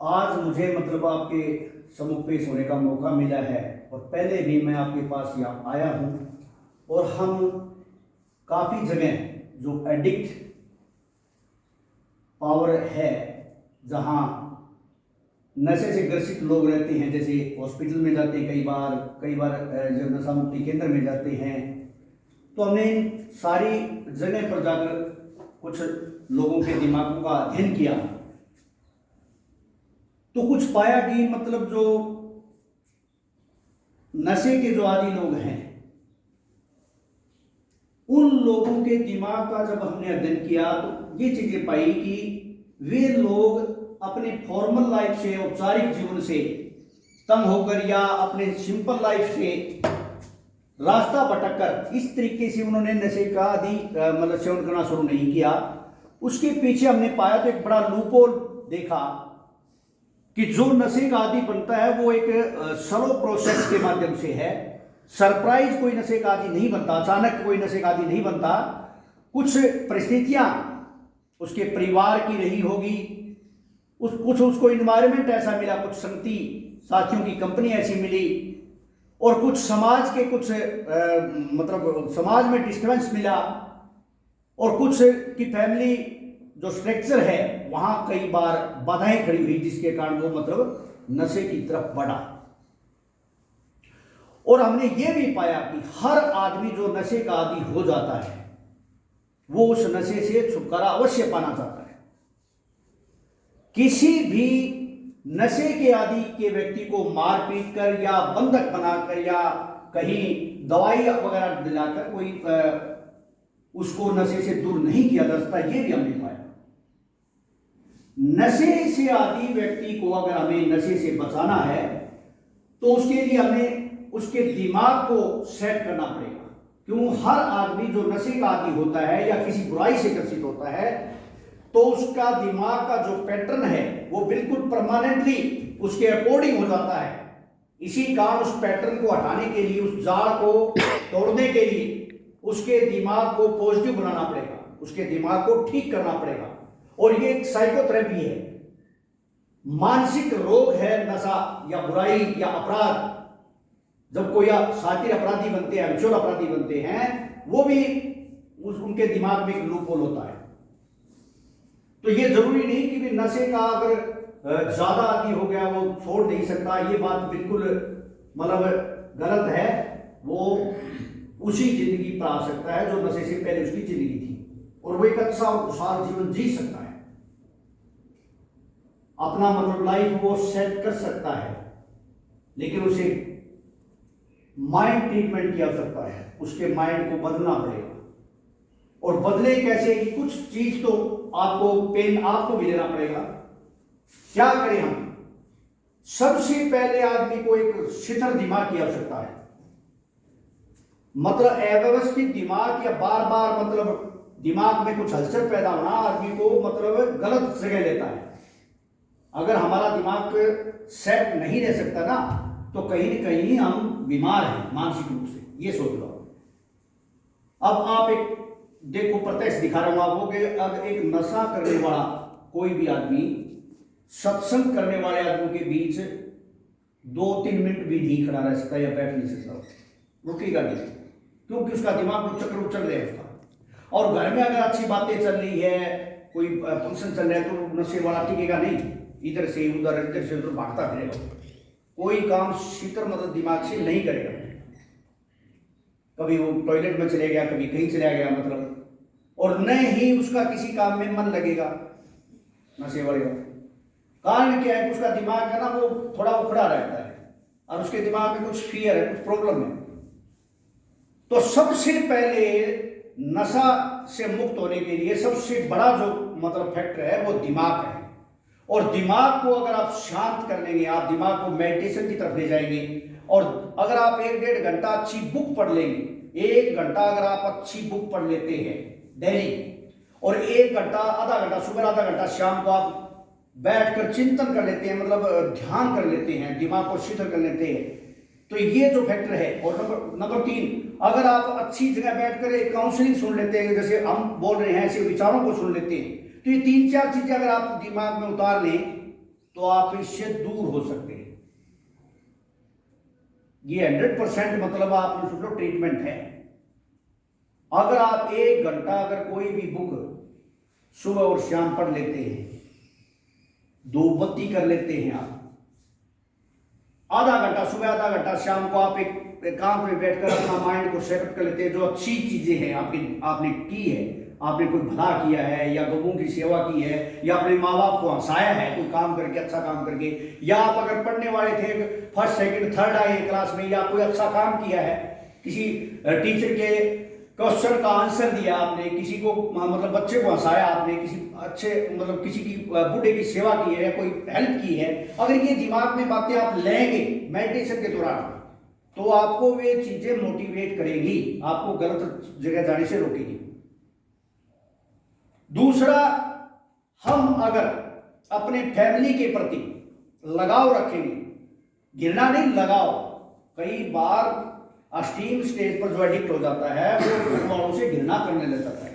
आज मुझे मतलब आपके सम्मुख पेश होने का मौका मिला है और पहले भी मैं आपके पास यहाँ आया हूँ और हम काफ़ी जगह जो एडिक्ट पावर है, जहाँ नशे से ग्रसित लोग रहते हैं, जैसे हॉस्पिटल में जाते हैं, कई बार जो नशा मुक्ति केंद्र में जाते हैं, तो हमने इन सारी जगह पर जाकर कुछ लोगों के दिमागों का अध्ययन किया तो कुछ पाया कि मतलब जो नशे के जो आदी लोग हैं, उन लोगों के दिमाग का जब हमने अध्ययन किया तो ये चीजें पाई कि वे लोग अपने फॉर्मल लाइफ से, औपचारिक जीवन से तंग होकर या अपने सिंपल लाइफ से रास्ता भटककर इस तरीके से उन्होंने नशे का आदि मतलब सेवन करना शुरू नहीं किया। उसके पीछे हमने पाया तो एक बड़ा लूपहोल देखा कि जो नशे का आदि बनता है वो एक स्लो प्रोसेस के माध्यम से है। सरप्राइज कोई नशे का आदि नहीं बनता, अचानक कोई नशे का आदि नहीं बनता। कुछ परिस्थितियां उसके परिवार की रही होगी, कुछ उसको इन्वायरमेंट ऐसा मिला, कुछ संगति साथियों की कंपनी ऐसी मिली, और कुछ समाज के कुछ मतलब समाज में डिस्टर्बेंस मिला, और कुछ की फैमिली जो स्ट्रक्चर है वहां कई बार बाधाएं खड़ी हुई, जिसके कारण वो मतलब नशे की तरफ बढ़ा। और हमने ये भी पाया कि हर आदमी जो नशे का आदी हो जाता है वो उस नशे से छुटकारा अवश्य पाना चाहता है। किसी भी नशे के आदि के व्यक्ति को मार पीट कर या बंधक बनाकर या कहीं दवाई वगैरह दिलाकर कोई उसको नशे से दूर नहीं किया जा सकता, ये भी हमने पाया। नशे से आदि व्यक्ति को अगर हमें नशे से बचाना है तो उसके लिए हमें उसके दिमाग को सेट करना पड़ेगा। क्यों? हर आदमी जो नशे का आदी होता है या किसी बुराई से ग्रसित होता है तो उसका दिमाग का जो पैटर्न है वो बिल्कुल परमानेंटली उसके अकॉर्डिंग हो जाता है। इसी कारण उस पैटर्न को हटाने के लिए, उस जाल को तोड़ने के लिए उसके दिमाग को पॉजिटिव बनाना पड़ेगा, उसके दिमाग को ठीक करना पड़ेगा। और ये एक साइकोथेरेपी है, मानसिक रोग है नशा या बुराई या अपराध। जब कोई शातिर अपराधी बनते हैं, अभिचोर अपराधी बनते हैं, वो भी उनके दिमाग में एक लूपहोल होता है। तो ये जरूरी नहीं कि नशे का अगर ज्यादा आदी हो गया वो छोड़ नहीं सकता, ये बात बिल्कुल मतलब गलत है। वो उसी जिंदगी पर आ सकता है जो नशे से पहले उसकी जिंदगी थी, और वो एक अच्छा और खुशहाल जीवन जी सकता है, अपना मतलब लाइफ वो सेट कर सकता है। लेकिन उसे माइंड ट्रीटमेंट की आवश्यकता है, उसके माइंड को बदलना पड़ेगा। और बदले कैसे कि कुछ चीज तो आपको पेन आपको भी लेना पड़ेगा। क्या करें हम? सबसे पहले आदमी को एक शिथिल दिमाग की आवश्यकता है, मतलब अव्यवस्थित दिमाग या बार बार मतलब दिमाग में कुछ हलचल पैदा होना आदमी को मतलब गलत जगह लेता है। अगर हमारा दिमाग सेट नहीं रह सकता ना तो कहीं न कहीं हम बीमार हैं मानसिक रूप से, ये सोच लो। अब आप एक देखो, प्रत्यक्ष दिखा रहा हूं आपको कि अगर एक नशा करने वाला कोई भी आदमी सत्संग करने वाले आदमी के बीच 2-3 मिनट भी नहीं खड़ा रह सकता या बैठ नहीं सकता, रुकेगा नहीं, क्योंकि उसका दिमाग चक्कर उचल रहा है उसका। और घर में अगर अच्छी बातें चल रही है, कोई फंक्शन चल रहा है, तो नशे वाला टिकेगा नहीं, इधर से उधर भागता फिरेगा, कोई काम शीतर मतलब दिमाग से नहीं करेगा। कभी वो टॉयलेट में चले गया, कभी कहीं चला गया मतलब, और न ही उसका किसी काम में मन लगेगा नशे वाले का। कारण क्या है? उसका दिमाग है ना वो थोड़ा उखड़ा रहता है और उसके दिमाग में कुछ फियर है, कुछ प्रॉब्लम है। तो सबसे पहले नशा से मुक्त होने के लिए सबसे बड़ा जो मतलब फैक्टर है वो दिमाग है। और दिमाग को अगर आप शांत कर लेंगे, आप दिमाग को मेडिटेशन की तरफ ले जाएंगे, और अगर आप 1-1.5 घंटा अच्छी बुक पढ़ लेंगे, 1 घंटा अगर आप अच्छी बुक पढ़ लेते हैं डेली, और 1 घंटा आधा घंटा सुबह, आधा घंटा शाम को आप बैठकर चिंतन कर लेते हैं, मतलब ध्यान कर लेते हैं, दिमाग को शिथिल कर लेते हैं, तो ये जो फैक्टर है। और नंबर 3, अगर आप अच्छी जगह बैठकर एक काउंसलिंग सुन लेते हैं, जैसे हम बोल रहे हैं, ऐसे विचारों को सुन लेते हैं, तो ये 3-4 चीजें अगर आप दिमाग में उतार लें तो आप इससे दूर हो सकते हैं। ये 100% मतलब आप सोच लो ट्रीटमेंट है। अगर आप 1 घंटा अगर कोई भी बुक सुबह और शाम पढ़ लेते हैं, धूप बत्ती कर लेते हैं, आप आधा घंटा सुबह आधा घंटा शाम को आप एक काम पे बैठकर अपना माइंड को सेटअप कर लेते हैं, जो अच्छी चीजें हैं आपने की है, आपने कोई भला किया है या गरीबों की सेवा की है या अपने माँ बाप को हंसाया है कोई काम करके, अच्छा काम करके, या आप अगर पढ़ने वाले थे फर्स्ट सेकंड थर्ड आए क्लास में, या कोई अच्छा काम किया है, किसी टीचर के क्वेश्चन का आंसर दिया आपने, किसी को मतलब बच्चे को हंसाया आपने, किसी अच्छे मतलब किसी की बूढ़े की सेवा की है, कोई हेल्प की है, अगर ये दिमाग में बातें आप लेंगे मेडिटेशन के दौरान, तो आपको वे चीजें मोटिवेट करेगी, आपको गलत जगह जाने से रोकेगी। दूसरा, हम अगर अपने फैमिली के प्रति लगाव रखेंगे, घृणा नहीं लगाव, कई बार अस्टीम स्टेज पर जो एडिक्ट हो जाता है वो घर वालों से घृणा करने लग जाता है।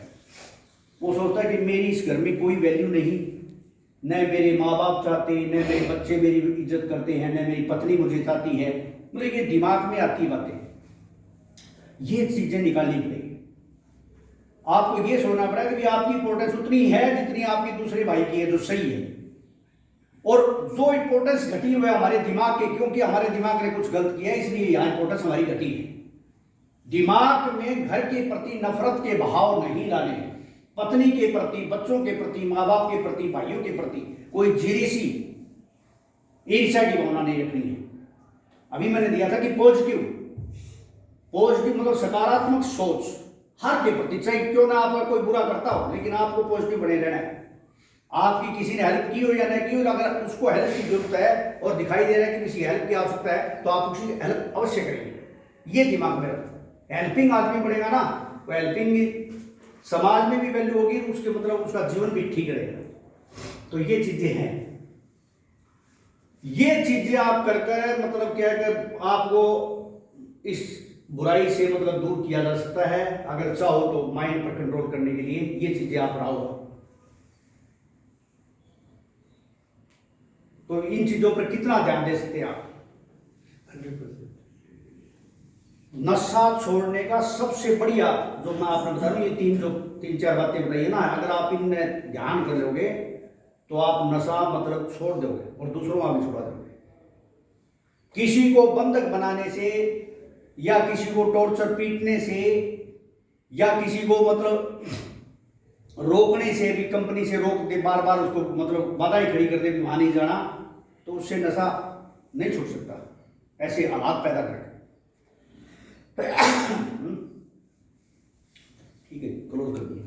वो सोचता है कि मेरी इस घर में कोई वैल्यू नहीं, न मेरे माँ बाप चाहते, न मेरे बच्चे मेरी इज्जत करते हैं, न मेरी पत्नी मुझे चाहती है। मतलब ये दिमाग में आती बातें, ये चीजें निकालनी पड़ेगी। आपको ये सोचना पड़ेगा कि आपकी इंपॉर्टेंस उतनी है जितनी आपकी दूसरे भाई की है, जो सही है। और जो इंपॉर्टेंस घटी हुई है हमारे दिमाग के, क्योंकि हमारे दिमाग ने कुछ गलत किया है, इसलिए यहां इंपॉर्टेंस हमारी घटी है। दिमाग में घर के प्रति नफरत के भाव नहीं लाने, पत्नी के प्रति, बच्चों के प्रति, माँ बाप के प्रति, भाइयों के प्रति कोई जीरीसी ईर्ष्या की भावना नहीं रखनी है। अभी मैंने दिया था कि पॉजिटिव मतलब सकारात्मक सोच हर के प्रति, चाहे क्यों ना आपका कोई बुरा करता हो, लेकिन आपको पॉजिटिव बने रहना है। आपकी किसी ने हेल्प की हो या नहीं की हो, अगर उसको हेल्प की जरूरत है और दिखाई दे रहा है कि किसी हेल्प की आवश्यकता है, तो आप उसकी हेल्प अवश्य करेंगे। ये दिमाग में रखो। हेल्पिंग आदमी बढ़ेगा ना, तो हेल्पिंग समाज में भी वैल्यू होगी, उसके मतलब उसका जीवन भी ठीक रहेगा। तो ये चीजें हैं, ये चीजें आप कर मतलब क्या है कि आपको इस बुराई से मतलब दूर किया जा सकता है। अगर चाहो तो माइंड पर कंट्रोल करने के लिए ये चीजें आप रहो, तो इन चीजों पर कितना ध्यान दे सकते हैं आप? 100%। नशा छोड़ने का सबसे बढ़िया जो मैं आपने बता रहा हूं, ये तीन चार बातें बताई है ना, अगर आप इनमें ध्यान कर लोगे तो आप नशा मतलब छोड़ दोगे और दूसरों को भी छुड़ा दोगे। किसी को बंधक बनाने से या किसी को टॉर्चर पीटने से या किसी को मतलब रोकने से भी, कंपनी से रोक दे, बार बार उसको मतलब बाधाएं खड़ी कर दे कि वहां नहीं जाना, तो उससे नशा नहीं छूट सकता। ऐसे हालात पैदा कर ठीक है, क्लोज कर दिया।